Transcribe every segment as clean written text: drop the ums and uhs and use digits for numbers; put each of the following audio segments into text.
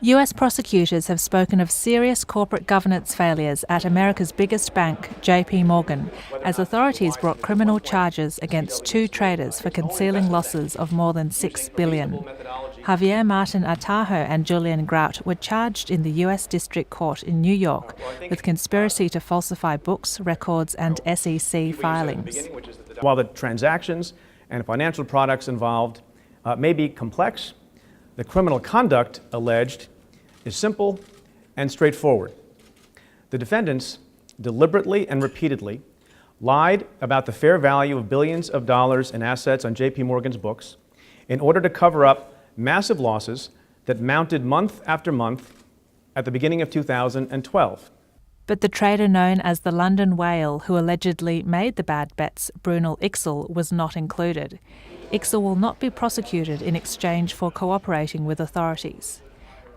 US prosecutors have spoken of serious corporate governance failures at America's biggest bank, JP Morgan, as authorities brought criminal charges against two traders for concealing losses of more than $6 billion. Javier Martin Atajo and Julian Grout were charged in the US District Court in New York with conspiracy to falsify books, records, and SEC filings. While the transactions and financial products involved may be complex, the criminal conduct alleged is simple and straightforward. The defendants deliberately and repeatedly lied about the fair value of billions of dollars in assets on JP Morgan's books in order to cover up massive losses that mounted month after month at the beginning of 2012. But the trader known as the London Whale, who allegedly made the bad bets, Brunel Ixel, was not included. Ixel will not be prosecuted in exchange for cooperating with authorities.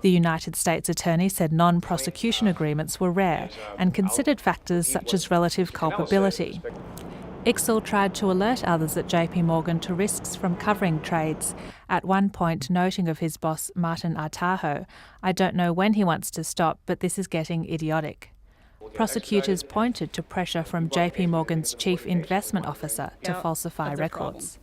The United States Attorney said non-prosecution agreements were rare and considered factors such as relative culpability. Ixel tried to alert others at JP Morgan to risks from covering trades, at one point noting of his boss Martin Atajo, "I don't know when he wants to stop, but this is getting idiotic." Prosecutors pointed to pressure from JP Morgan's chief investment officer to falsify records.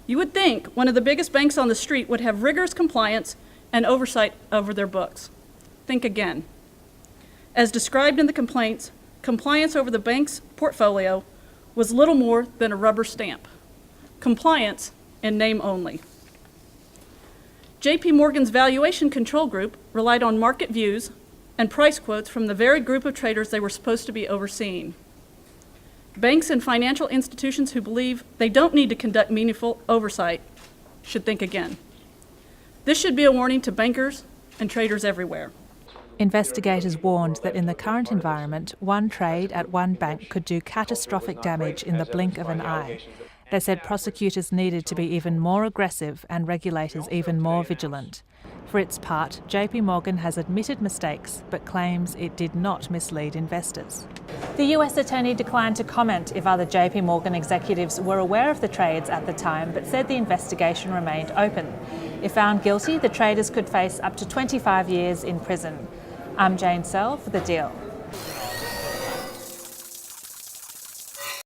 You would think one of the biggest banks on the street would have rigorous compliance and oversight over their books. Think again. As described in the complaints, compliance over the bank's portfolio was little more than a rubber stamp. Compliance in name only. JP Morgan's valuation control group relied on market views and price quotes from the very group of traders they were supposed to be overseeing. Banks and financial institutions who believe they don't need to conduct meaningful oversight should think again. This should be a warning to bankers and traders everywhere. Investigators warned that in the current environment, one trade at one bank could do catastrophic damage in the blink of an eye. They said prosecutors needed to be even more aggressive and regulators even more vigilant. For its part, JP Morgan has admitted mistakes but claims it did not mislead investors. The US Attorney declined to comment if other JP Morgan executives were aware of the trades at the time, but said the investigation remained open. If found guilty, the traders could face up to 25 years in prison. I'm Jane Searle for The Deal.